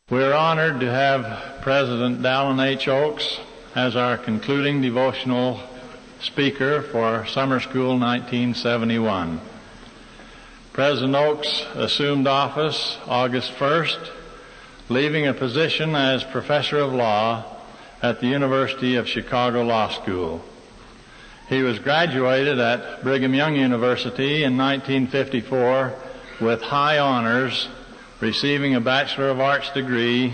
We're honored to have President Dallin H. Oaks as our concluding devotional speaker for Summer School 1971. President Oaks assumed office August 1st, leaving a position as Professor of Law at the University of Chicago Law School. He was graduated at Brigham Young University in 1954 with high honors, receiving a Bachelor of Arts degree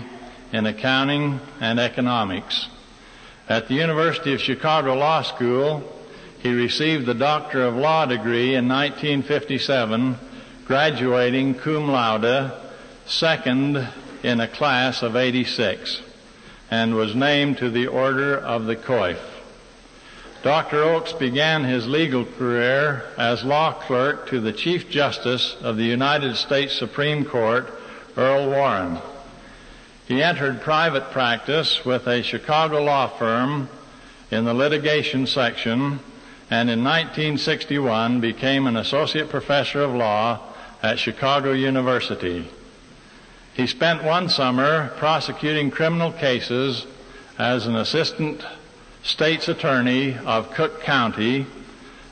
in accounting and economics. At the University of Chicago Law School, he received the Doctor of Law degree in 1957, graduating cum laude, second in a class of 86, and was named to the Order of the Coif. Dr. Oaks began his legal career as law clerk to the Chief Justice of the United States Supreme Court, Earl Warren. He entered private practice with a Chicago law firm in the litigation section, and in 1961 became an associate professor of law at Chicago University. He spent one summer prosecuting criminal cases as an assistant state's attorney of Cook County,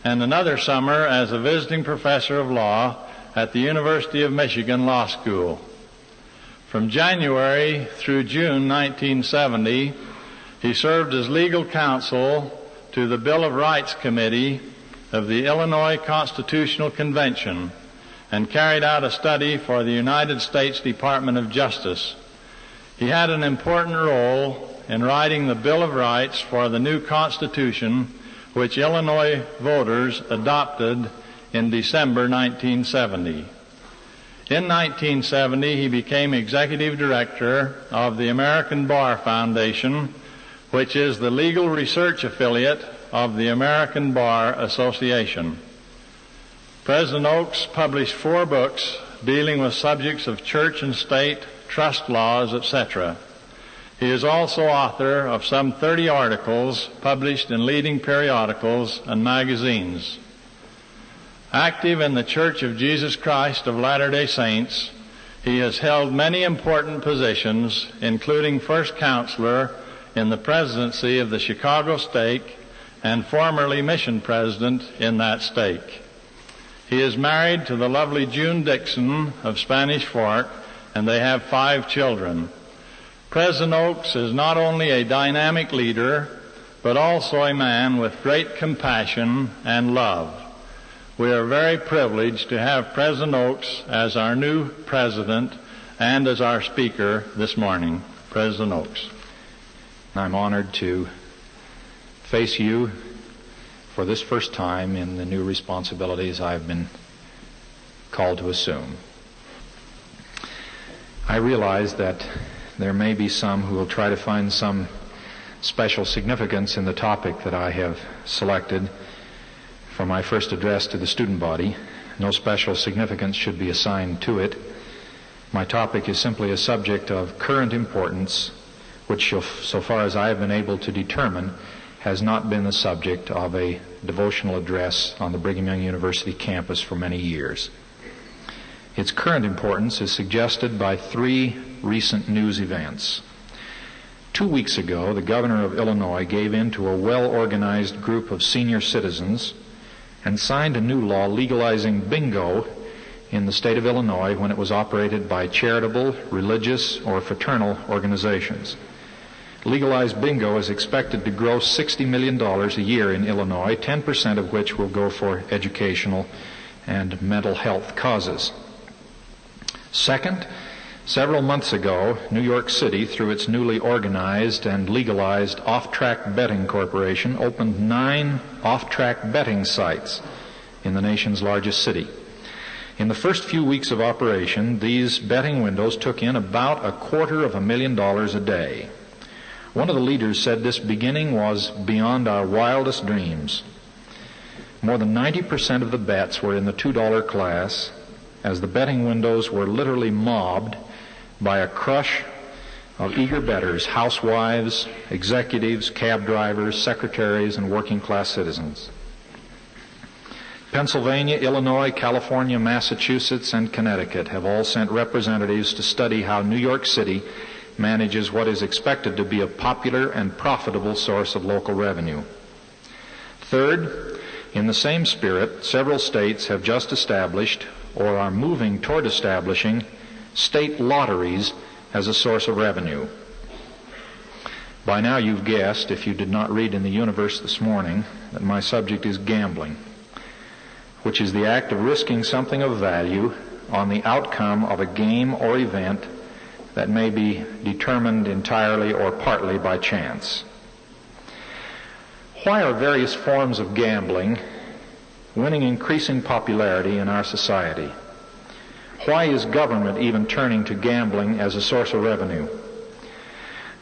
and another summer as a visiting professor of law at the University of Michigan Law School. From January through June 1970, he served as legal counsel to the Bill of Rights Committee of the Illinois Constitutional Convention and carried out a study for the United States Department of Justice. He had an important role in writing the Bill of Rights for the new Constitution, which Illinois voters adopted in December 1970. In 1970, he became executive director of the American Bar Foundation, which is the legal research affiliate of the American Bar Association. President Oaks published 4 books dealing with subjects of church and state, trust laws, etc. He is also author of some 30 articles published in leading periodicals and magazines. Active in the Church of Jesus Christ of Latter-day Saints, he has held many important positions, including first counselor in the presidency of the Chicago stake and formerly mission president in that stake. He is married to the lovely June Dixon of Spanish Fork, and they have 5 children. President Oaks is not only a dynamic leader, but also a man with great compassion and love. We are very privileged to have President Oaks as our new president and as our speaker this morning. President Oaks. I'm honored to face you for this first time in the new responsibilities I've been called to assume. I realize that there may be some who will try to find some special significance in the topic that I have selected for my first address to the student body. No special significance should be assigned to it. My topic is simply a subject of current importance, which, so far as I have been able to determine, has not been the subject of a devotional address on the Brigham Young University campus for many years. Its current importance is suggested by 3 recent news events. 2 weeks ago, the governor of Illinois gave in to a well-organized group of senior citizens and signed a new law legalizing bingo in the state of Illinois when it was operated by charitable, religious, or fraternal organizations. Legalized bingo is expected to gross $60 million a year in Illinois, 10% of which will go for educational and mental health causes. Second, several months ago, New York City, through its newly organized and legalized Off-Track Betting Corporation, opened 9 off-track betting sites in the nation's largest city. In the first few weeks of operation, these betting windows took in about $250,000 a day. One of the leaders said this beginning was beyond our wildest dreams. More than 90% of the bets were in the $2 class, as the betting windows were literally mobbed by a crush of eager bettors, housewives, executives, cab drivers, secretaries, and working-class citizens. Pennsylvania, Illinois, California, Massachusetts, and Connecticut have all sent representatives to study how New York City manages what is expected to be a popular and profitable source of local revenue. Third, in the same spirit, several states have just established or are moving toward establishing state lotteries as a source of revenue. By now you've guessed, if you did not read in the Universe this morning, that my subject is gambling, which is the act of risking something of value on the outcome of a game or event that may be determined entirely or partly by chance. Why are various forms of gambling winning increasing popularity in our society? Why is government even turning to gambling as a source of revenue?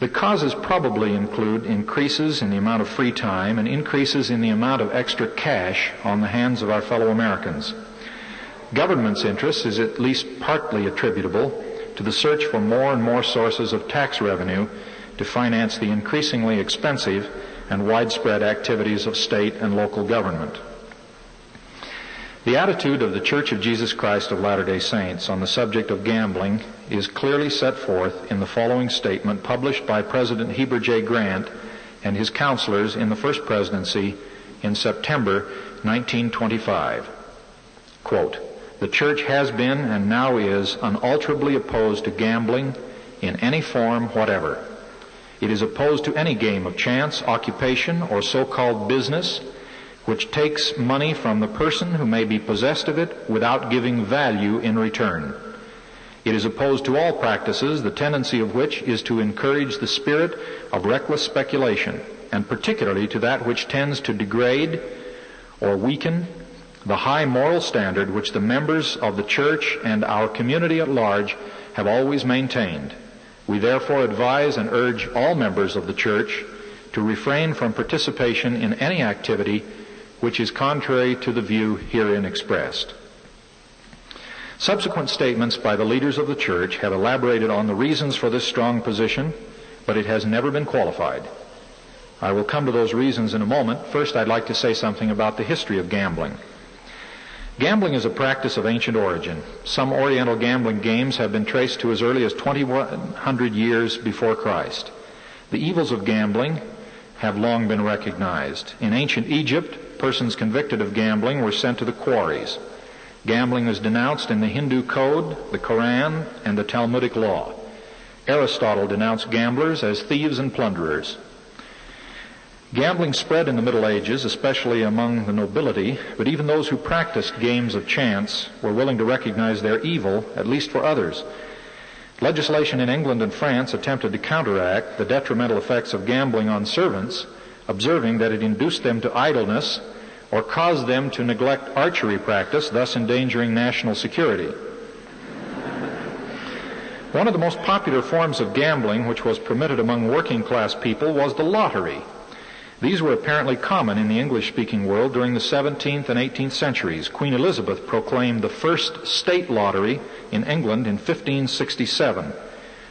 The causes probably include increases in the amount of free time and increases in the amount of extra cash on the hands of our fellow Americans. Government's interest is at least partly attributable to the search for more and more sources of tax revenue to finance the increasingly expensive and widespread activities of state and local government. The attitude of the Church of Jesus Christ of Latter-day Saints on the subject of gambling is clearly set forth in the following statement published by President Heber J. Grant and his counselors in the First Presidency in September 1925. Quote, "The Church has been and now is unalterably opposed to gambling in any form whatever. It is opposed to any game of chance, occupation, or so-called business which takes money from the person who may be possessed of it without giving value in return. It is opposed to all practices, the tendency of which is to encourage the spirit of reckless speculation, and particularly to that which tends to degrade or weaken the high moral standard which the members of the Church and our community at large have always maintained. We therefore advise and urge all members of the Church to refrain from participation in any activity which is contrary to the view herein expressed." Subsequent statements by the leaders of the Church have elaborated on the reasons for this strong position, but it has never been qualified. I will come to those reasons in a moment. First, I'd like to say something about the history of gambling. Gambling is a practice of ancient origin. Some Oriental gambling games have been traced to as early as 2100 years before Christ. The evils of gambling have long been recognized. In ancient Egypt, persons convicted of gambling were sent to the quarries. Gambling is denounced in the Hindu Code, the Koran, and the Talmudic law. Aristotle denounced gamblers as thieves and plunderers. Gambling spread in the Middle Ages, especially among the nobility, but even those who practiced games of chance were willing to recognize their evil, at least for others. Legislation in England and France attempted to counteract the detrimental effects of gambling on servants, observing that it induced them to idleness or caused them to neglect archery practice, thus endangering national security. One of the most popular forms of gambling which was permitted among working-class people was the lottery. These were apparently common in the English-speaking world during the 17th and 18th centuries. Queen Elizabeth proclaimed the first state lottery in England in 1567.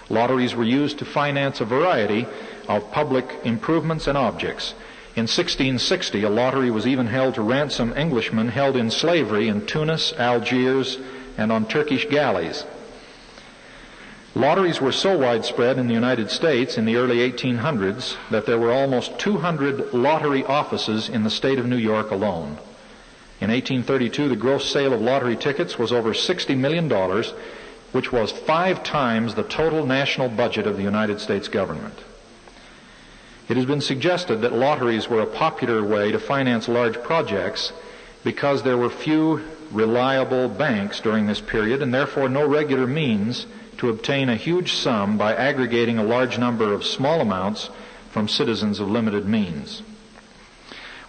Lotteries were used to finance a variety of public improvements and objects. In 1660, a lottery was even held to ransom Englishmen held in slavery in Tunis, Algiers, and on Turkish galleys. Lotteries were so widespread in the United States in the early 1800s that there were almost 200 lottery offices in the state of New York alone. In 1832, the gross sale of lottery tickets was over $60 million, which was 5 times the total national budget of the United States government. It has been suggested that lotteries were a popular way to finance large projects because there were few reliable banks during this period and therefore no regular means to obtain a huge sum by aggregating a large number of small amounts from citizens of limited means.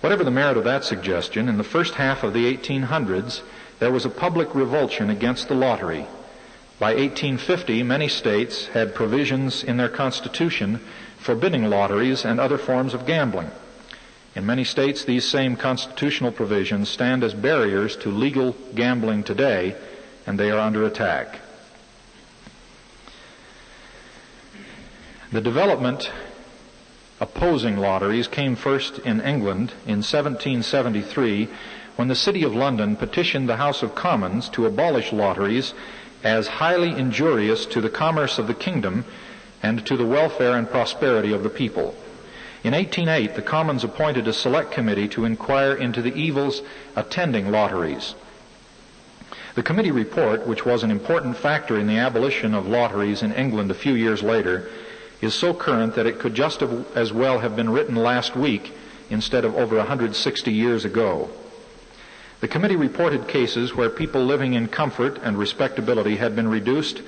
Whatever the merit of that suggestion, in the first half of the 1800s, there was a public revulsion against the lottery. By 1850, many states had provisions in their constitution forbidding lotteries and other forms of gambling. In many states, these same constitutional provisions stand as barriers to legal gambling today, and they are under attack. The development opposing lotteries came first in England in 1773 when the City of London petitioned the House of Commons to abolish lotteries as highly injurious to the commerce of the kingdom and to the welfare and prosperity of the people. In 1808, the Commons appointed a select committee to inquire into the evils attending lotteries. The committee report, which was an important factor in the abolition of lotteries in England a few years later, is so current that it could just as well have been written last week instead of over 160 years ago. The committee reported cases where people living in comfort and respectability had been reduced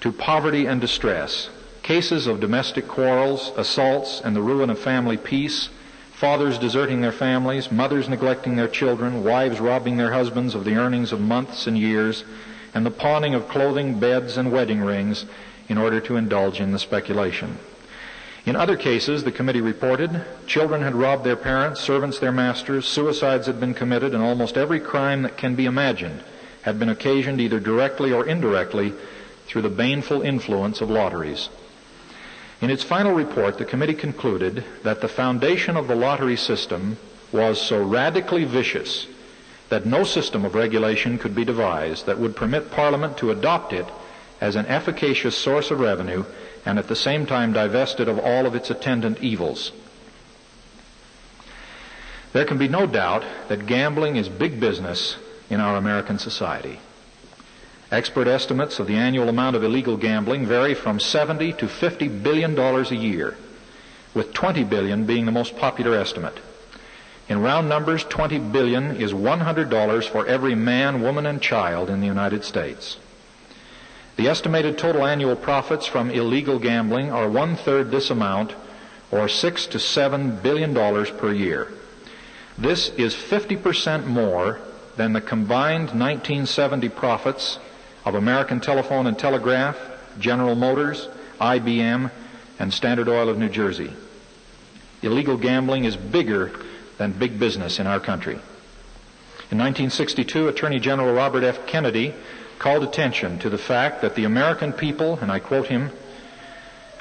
to poverty and distress, cases of domestic quarrels, assaults, and the ruin of family peace, fathers deserting their families, mothers neglecting their children, wives robbing their husbands of the earnings of months and years, and the pawning of clothing, beds, and wedding rings in order to indulge in the speculation. In other cases, the committee reported, children had robbed their parents, servants their masters, suicides had been committed, and almost every crime that can be imagined had been occasioned either directly or indirectly through the baneful influence of lotteries. In its final report, the committee concluded that the foundation of the lottery system was so radically vicious that no system of regulation could be devised that would permit Parliament to adopt it as an efficacious source of revenue and at the same time divest it of all of its attendant evils. There can be no doubt that gambling is big business in our American society. Expert estimates of the annual amount of illegal gambling vary from $70 to $50 billion a year, with $20 billion being the most popular estimate. In round numbers, $20 billion is $100 for every man, woman, and child in the United States. The estimated total annual profits from illegal gambling are one-third this amount, or $6 to $7 billion per year. This is 50% more than the combined 1970 profits of American Telephone and Telegraph, General Motors, IBM, and Standard Oil of New Jersey. Illegal gambling is bigger than big business in our country. In 1962, Attorney General Robert F. Kennedy called attention to the fact that the American people, and I quote him,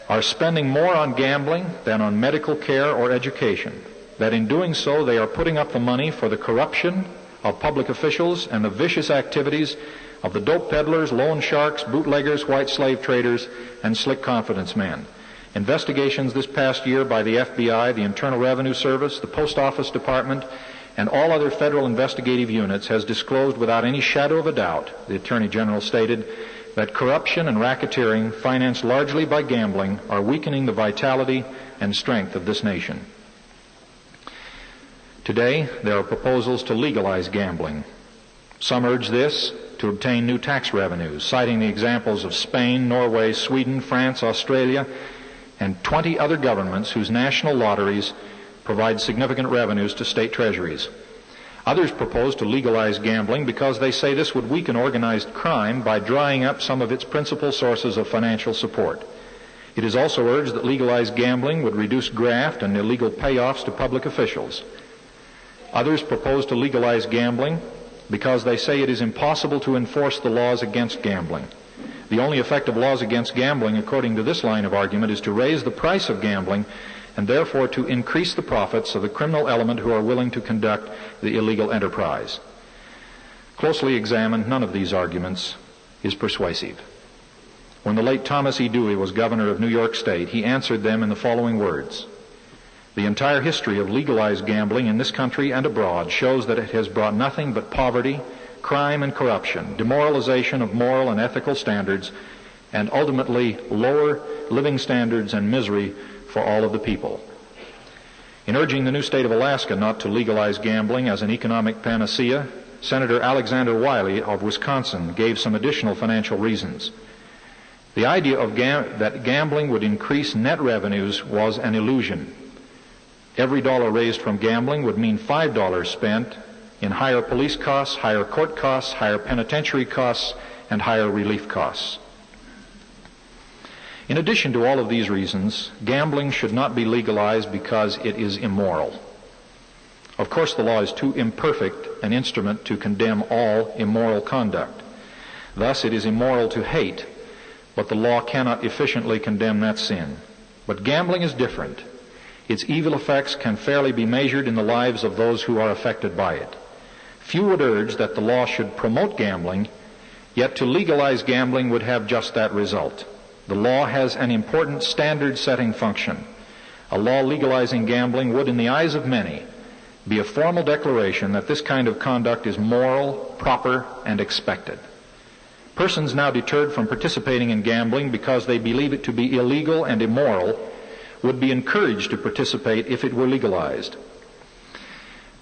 are spending more on gambling than on medical care or education, that in doing so they are putting up the money for the corruption of public officials and the vicious activities of the dope peddlers, loan sharks, bootleggers, white slave traders, and slick confidence men. Investigations this past year by the FBI, the Internal Revenue Service, the Post Office Department, and all other federal investigative units has disclosed without any shadow of a doubt, the Attorney General stated, that corruption and racketeering, financed largely by gambling, are weakening the vitality and strength of this nation. Today, there are proposals to legalize gambling. Some urge this to obtain new tax revenues, citing the examples of Spain, Norway, Sweden, France, Australia, and 20 other governments whose national lotteries provide significant revenues to state treasuries. Others propose to legalize gambling because they say this would weaken organized crime by drying up some of its principal sources of financial support. It is also urged that legalized gambling would reduce graft and illegal payoffs to public officials. Others propose to legalize gambling because they say it is impossible to enforce the laws against gambling. The only effective laws against gambling, according to this line of argument, is to raise the price of gambling and therefore to increase the profits of the criminal element who are willing to conduct the illegal enterprise. Closely examined, none of these arguments is persuasive. When the late Thomas E. Dewey was governor of New York State, he answered them in the following words: "The entire history of legalized gambling in this country and abroad shows that it has brought nothing but poverty, crime and corruption, demoralization of moral and ethical standards, and ultimately lower living standards and misery for all of the people." In urging the new state of Alaska not to legalize gambling as an economic panacea, Senator Alexander Wiley of Wisconsin gave some additional financial reasons. The idea of that gambling would increase net revenues was an illusion. Every dollar raised from gambling would mean $5 spent in higher police costs, higher court costs, higher penitentiary costs, and higher relief costs. In addition to all of these reasons, gambling should not be legalized because it is immoral. Of course, the law is too imperfect an instrument to condemn all immoral conduct. Thus, it is immoral to hate, but the law cannot efficiently condemn that sin. But gambling is different. Its evil effects can fairly be measured in the lives of those who are affected by it. Few would urge that the law should promote gambling, yet to legalize gambling would have just that result. The law has an important standard-setting function. A law legalizing gambling would, in the eyes of many, be a formal declaration that this kind of conduct is moral, proper, and expected. Persons now deterred from participating in gambling because they believe it to be illegal and immoral would be encouraged to participate if it were legalized.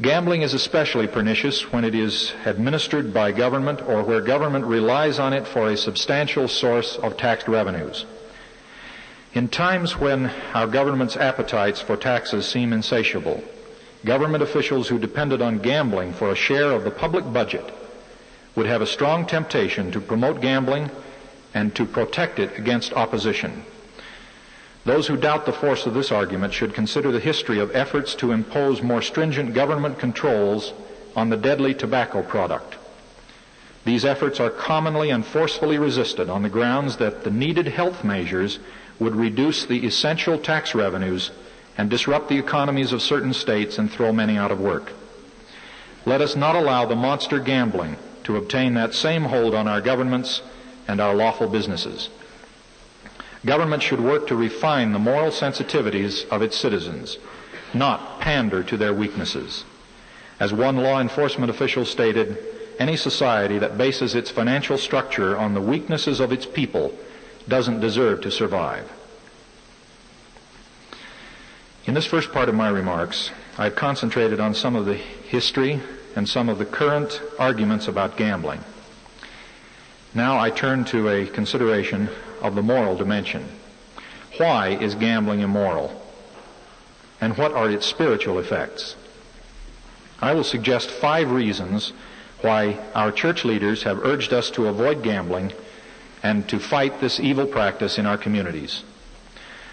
Gambling is especially pernicious when it is administered by government or where government relies on it for a substantial source of taxed revenues. In times when our government's appetites for taxes seem insatiable, government officials who depended on gambling for a share of the public budget would have a strong temptation to promote gambling and to protect it against opposition. Those who doubt the force of this argument should consider the history of efforts to impose more stringent government controls on the deadly tobacco product. These efforts are commonly and forcefully resisted on the grounds that the needed health measures would reduce the essential tax revenues and disrupt the economies of certain states and throw many out of work. Let us not allow the monster gambling to obtain that same hold on our governments and our lawful businesses. Government should work to refine the moral sensitivities of its citizens, not pander to their weaknesses. As one law enforcement official stated, any society that bases its financial structure on the weaknesses of its people doesn't deserve to survive. In this first part of my remarks, I've concentrated on some of the history and some of the current arguments about gambling. Now I turn to a consideration of the moral dimension. Why is gambling immoral? And what are its spiritual effects? I will suggest 5 reasons why our church leaders have urged us to avoid gambling and to fight this evil practice in our communities.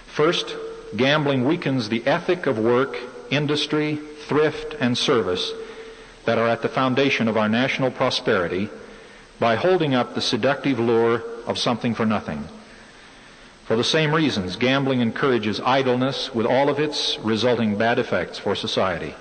First, gambling weakens the ethic of work, industry, thrift, and service that are at the foundation of our national prosperity by holding up the seductive lure of something for nothing. For the same reasons, gambling encourages idleness with all of its resulting bad effects for society.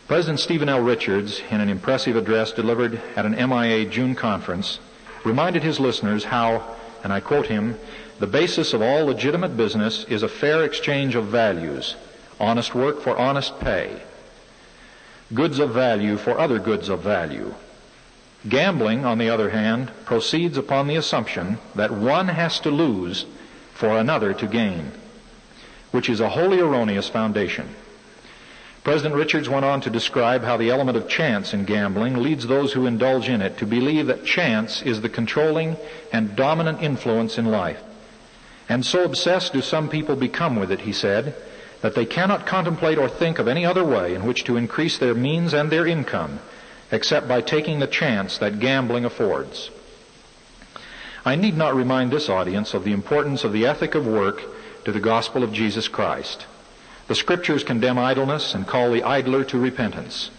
President Stephen L. Richards, in an impressive address delivered at an MIA June conference, reminded his listeners how, and I quote him, "The basis of all legitimate business is a fair exchange of values, honest work for honest pay, goods of value for other goods of value. Gambling, on the other hand, proceeds upon the assumption that one has to lose for another to gain, which is a wholly erroneous foundation." President Richards went on to describe how the element of chance in gambling leads those who indulge in it to believe that chance is the controlling and dominant influence in life. And so obsessed do some people become with it, he said, that they cannot contemplate or think of any other way in which to increase their means and their income except by taking the chance that gambling affords. I need not remind this audience of the importance of the ethic of work to the gospel of Jesus Christ. The Scriptures condemn idleness and call the idler to repentance.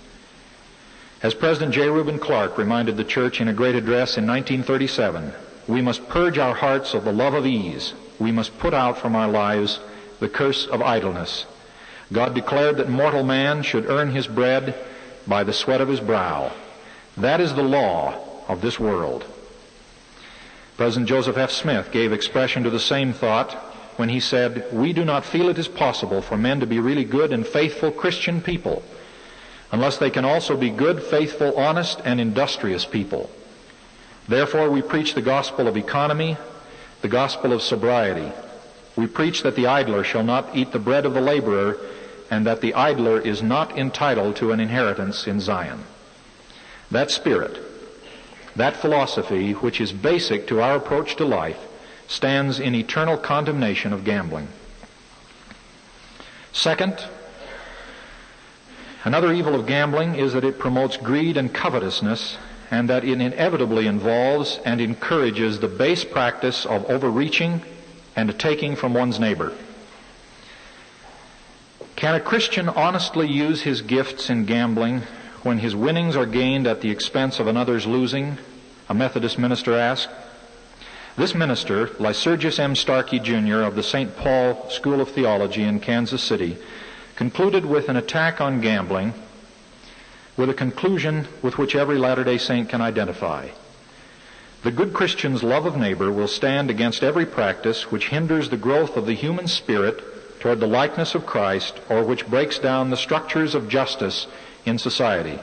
As President J. Reuben Clark reminded the church in a great address in 1937, we must purge our hearts of the love of ease. We must put out from our lives the curse of idleness. God declared that mortal man should earn his bread by the sweat of his brow. That is the law of this world. President Joseph F. Smith gave expression to the same thought when he said, "We do not feel it is possible for men to be really good and faithful Christian people unless they can also be good, faithful, honest, and industrious people. Therefore we preach the gospel of economy, the gospel of sobriety. We preach that the idler shall not eat the bread of the laborer, and that the idler is not entitled to an inheritance in Zion." That spirit, that philosophy, which is basic to our approach to life, stands in eternal condemnation of gambling. Second, another evil of gambling is that it promotes greed and covetousness, and that it inevitably involves and encourages the base practice of overreaching and taking from one's neighbor. Can a Christian honestly use his gifts in gambling when his winnings are gained at the expense of another's losing? A Methodist minister asked. This minister, Lycurgus M. Starkey, Jr. of the St. Paul School of Theology in Kansas City, concluded with an attack on gambling with a conclusion with which every Latter-day Saint can identify. The good Christian's love of neighbor will stand against every practice which hinders the growth of the human spirit toward the likeness of Christ, or which breaks down the structures of justice in society.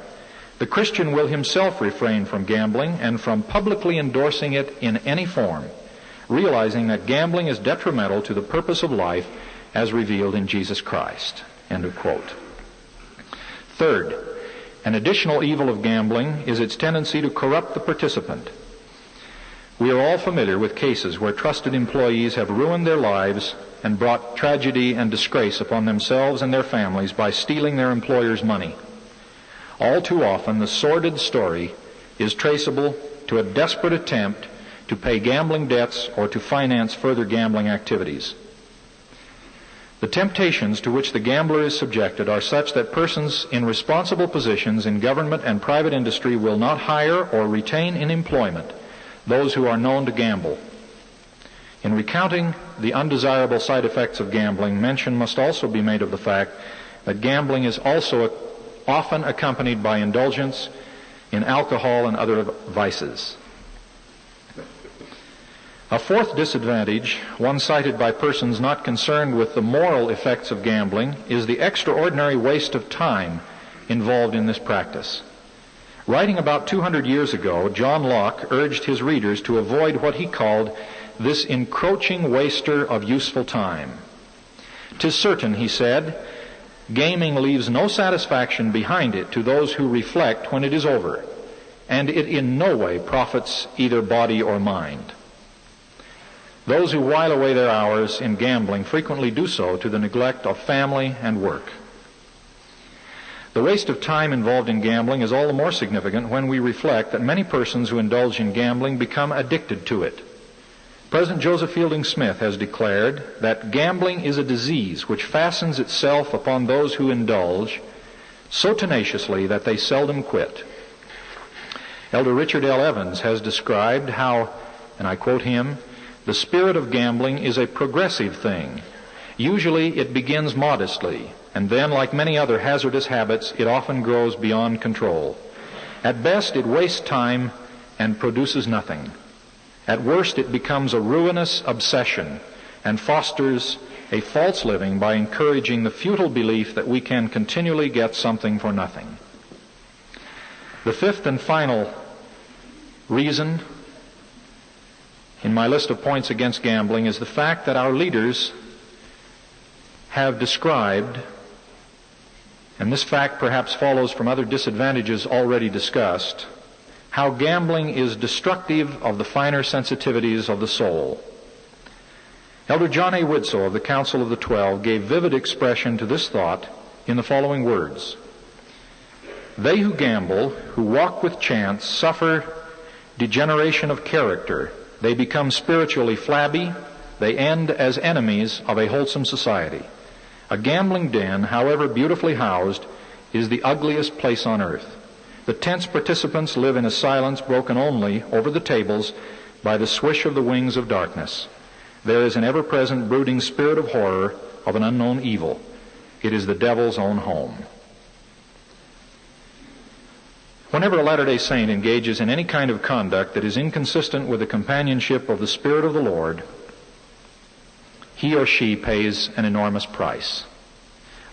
The Christian will himself refrain from gambling and from publicly endorsing it in any form, realizing that gambling is detrimental to the purpose of life as revealed in Jesus Christ." End of quote. Third, an additional evil of gambling is its tendency to corrupt the participant. We are all familiar with cases where trusted employees have ruined their lives and brought tragedy and disgrace upon themselves and their families by stealing their employer's money. All too often, the sordid story is traceable to a desperate attempt to pay gambling debts or to finance further gambling activities. The temptations to which the gambler is subjected are such that persons in responsible positions in government and private industry will not hire or retain in employment those who are known to gamble. In recounting the undesirable side effects of gambling, mention must also be made of the fact that gambling is also often accompanied by indulgence in alcohol and other vices. A fourth disadvantage, one cited by persons not concerned with the moral effects of gambling, is the extraordinary waste of time involved in this practice. Writing about 200 years ago, John Locke urged his readers to avoid what he called this encroaching waster of useful time. "'Tis certain," he said, "gaming leaves no satisfaction behind it to those who reflect when it is over, and it in no way profits either body or mind. Those who while away their hours in gambling frequently do so to the neglect of family and work." The waste of time involved in gambling is all the more significant when we reflect that many persons who indulge in gambling become addicted to it. President Joseph Fielding Smith has declared that gambling is a disease which fastens itself upon those who indulge so tenaciously that they seldom quit. Elder Richard L. Evans has described how, and I quote him, "The spirit of gambling is a progressive thing. Usually it begins modestly, and then, like many other hazardous habits, it often grows beyond control. At best, it wastes time and produces nothing. At worst, it becomes a ruinous obsession and fosters a false living by encouraging the futile belief that we can continually get something for nothing." The fifth and final reason in my list of points against gambling is the fact that our leaders have described, and this fact perhaps follows from other disadvantages already discussed, how gambling is destructive of the finer sensitivities of the soul. Elder John A. Widsoe of the Council of the 12 gave vivid expression to this thought in the following words: "They who gamble, who walk with chance, suffer degeneration of character. They become spiritually flabby. They end as enemies of a wholesome society. A gambling den, however beautifully housed, is the ugliest place on earth. The tense participants live in a silence broken only over the tables by the swish of the wings of darkness. There is an ever-present brooding spirit of horror of an unknown evil. It is the devil's own home." Whenever a Latter-day Saint engages in any kind of conduct that is inconsistent with the companionship of the Spirit of the Lord, he or she pays an enormous price.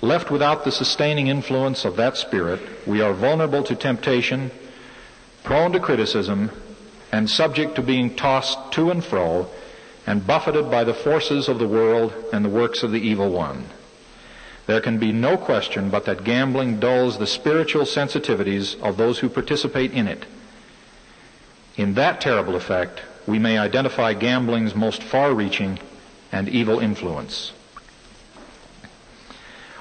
Left without the sustaining influence of that Spirit, we are vulnerable to temptation, prone to criticism, and subject to being tossed to and fro and buffeted by the forces of the world and the works of the evil one. There can be no question but that gambling dulls the spiritual sensitivities of those who participate in it. In that terrible effect, we may identify gambling's most far-reaching and evil influence.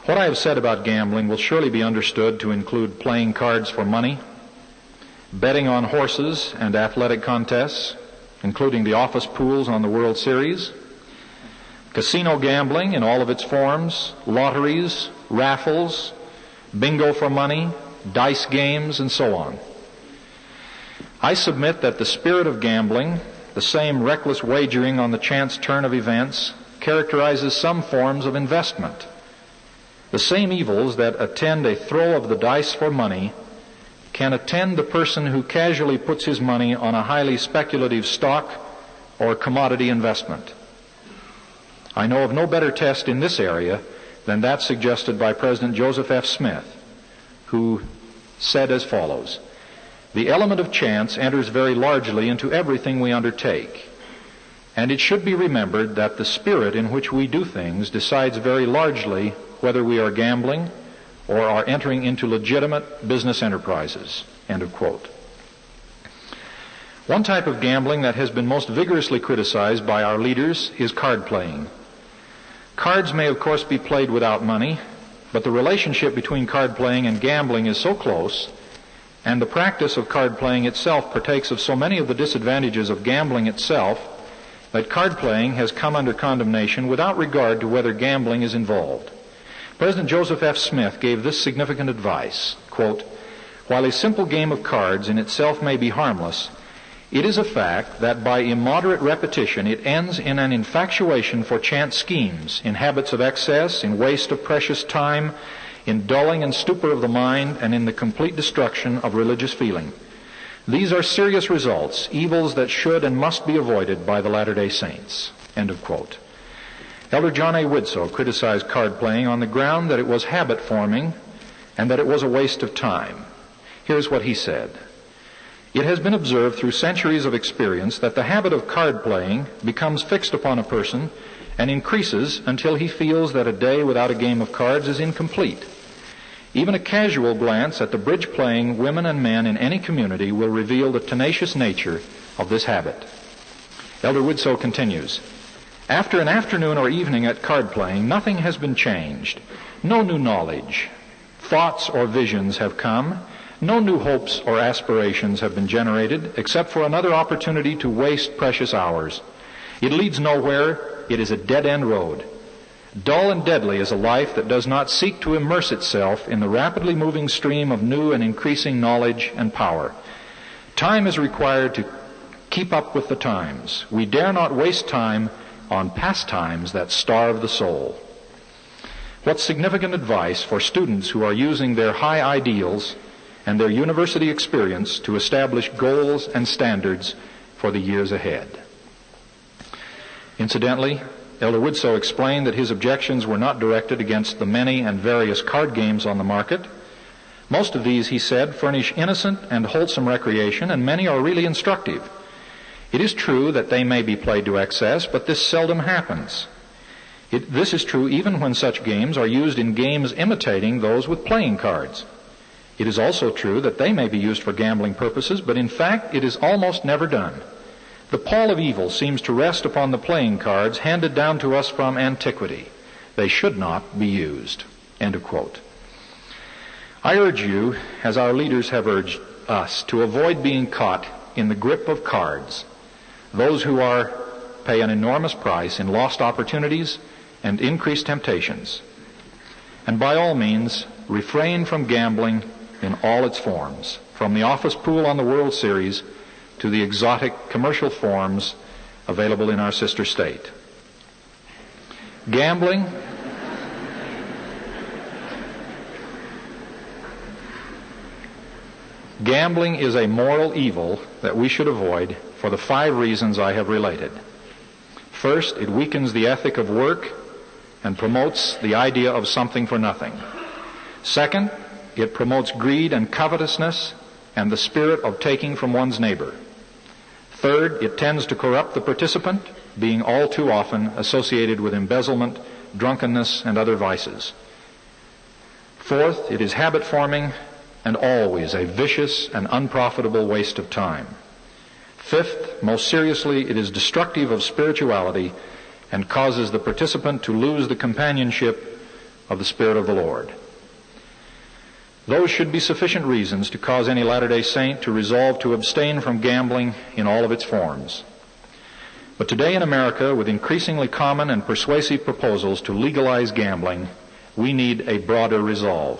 What I have said about gambling will surely be understood to include playing cards for money, betting on horses and athletic contests, including the office pools on the World Series, casino gambling in all of its forms, lotteries, raffles, bingo for money, dice games, and so on. I submit that the spirit of gambling, the same reckless wagering on the chance turn of events, characterizes some forms of investment. The same evils that attend a throw of the dice for money can attend the person who casually puts his money on a highly speculative stock or commodity investment. I know of no better test in this area than that suggested by President Joseph F. Smith, who said as follows: "The element of chance enters very largely into everything we undertake, and it should be remembered that the spirit in which we do things decides very largely whether we are gambling or are entering into legitimate business enterprises." End of quote. One type of gambling that has been most vigorously criticized by our leaders is card playing. Cards may of course be played without money, but the relationship between card playing and gambling is so close, and the practice of card playing itself partakes of so many of the disadvantages of gambling itself, that card playing has come under condemnation without regard to whether gambling is involved. President Joseph F. Smith gave this significant advice, quote, "While a simple game of cards in itself may be harmless, it is a fact that by immoderate repetition it ends in an infatuation for chance schemes, in habits of excess, in waste of precious time, in dulling and stupor of the mind, and in the complete destruction of religious feeling. These are serious results, evils that should and must be avoided by the Latter-day Saints." End of quote. Elder John A. Widtsoe criticized card playing on the ground that it was habit forming and that it was a waste of time. Here's what he said: "It has been observed through centuries of experience that the habit of card playing becomes fixed upon a person and increases until he feels that a day without a game of cards is incomplete. Even a casual glance at the bridge-playing women and men in any community will reveal the tenacious nature of this habit." Elder Widtsoe continues, "After an afternoon or evening at card playing, nothing has been changed. No new knowledge, thoughts, or visions have come. No new hopes or aspirations have been generated, except for another opportunity to waste precious hours. It leads nowhere. It is a dead-end road. Dull and deadly is a life that does not seek to immerse itself in the rapidly moving stream of new and increasing knowledge and power. Time is required to keep up with the times. We dare not waste time on pastimes that starve the soul." What significant advice for students who are using their high ideals and their university experience to establish goals and standards for the years ahead. Incidentally, Elder Widtsoe explained that his objections were not directed against the many and various card games on the market. Most of these, he said, furnish innocent and wholesome recreation, and many are really instructive. It is true that they may be played to excess, but this seldom happens. This is true even when such games are used in games imitating those with playing cards. It is also true that they may be used for gambling purposes, but in fact it is almost never done. The pall of evil seems to rest upon the playing cards handed down to us from antiquity. They should not be used." End of quote. I urge you, as our leaders have urged us, to avoid being caught in the grip of cards. Those who pay an enormous price in lost opportunities and increased temptations. And by all means, refrain from gambling in all its forms, from the office pool on the World Series to the exotic commercial forms available in our sister state. Gambling is a moral evil that we should avoid for the 5 reasons I have related. First, it weakens the ethic of work and promotes the idea of something for nothing. Second, it promotes greed and covetousness and the spirit of taking from one's neighbor. Third, it tends to corrupt the participant, being all too often associated with embezzlement, drunkenness, and other vices. Fourth, it is habit-forming and always a vicious and unprofitable waste of time. Fifth, most seriously, it is destructive of spirituality and causes the participant to lose the companionship of the Spirit of the Lord. Those should be sufficient reasons to cause any Latter-day Saint to resolve to abstain from gambling in all of its forms. But today in America, with increasingly common and persuasive proposals to legalize gambling, we need a broader resolve.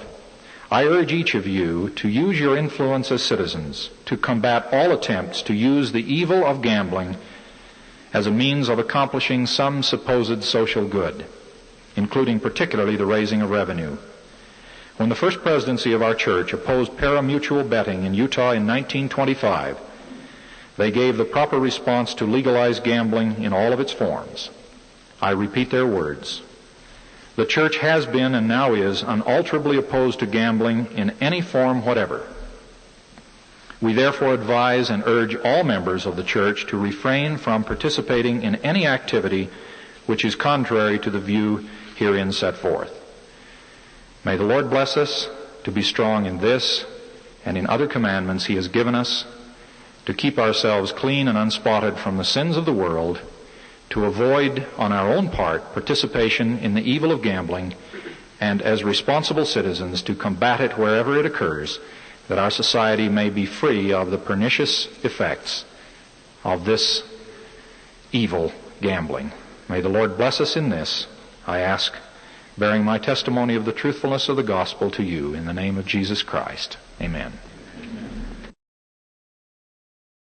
I urge each of you to use your influence as citizens to combat all attempts to use the evil of gambling as a means of accomplishing some supposed social good, including particularly the raising of revenue. When the first presidency of our church opposed pari-mutuel betting in Utah in 1925, they gave the proper response to legalize gambling in all of its forms. I repeat their words. The church has been and now is unalterably opposed to gambling in any form whatever. We therefore advise and urge all members of the church to refrain from participating in any activity which is contrary to the view herein set forth. May the Lord bless us to be strong in this and in other commandments He has given us, to keep ourselves clean and unspotted from the sins of the world, to avoid on our own part participation in the evil of gambling, and as responsible citizens to combat it wherever it occurs, that our society may be free of the pernicious effects of this evil gambling. May the Lord bless us in this, I ask, bearing my testimony of the truthfulness of the gospel to you in the name of Jesus Christ. Amen.